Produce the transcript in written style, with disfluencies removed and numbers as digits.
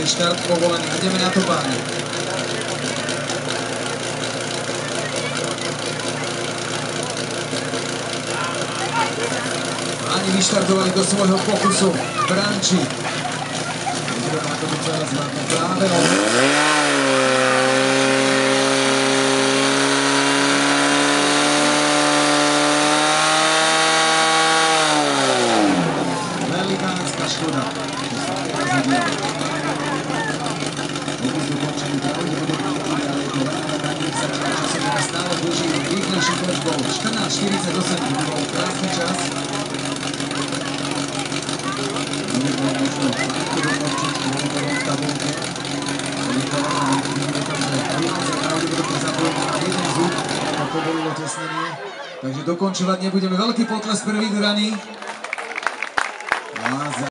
je štart povolený. Ideme na to, páni. Páni vyštartovali do svojho pokusu. Branči. Budeme na to byť celé zvládne záverom. Velikánska škoda, že sa teraz udiala. Pokus dokončený pravdepodobne, ale je to veľa daní, sa časová stále drží rýchlejší temp bol 14:48, to bol krásny čas. Nebolo možno takto dokončiť v tabulke. Vidíme tam, že Rianza pravdepodobne zapojil na jeden zub, a povolilo tesnenie. Takže dokončovať nebudeme. Veľký potles pre vybraný.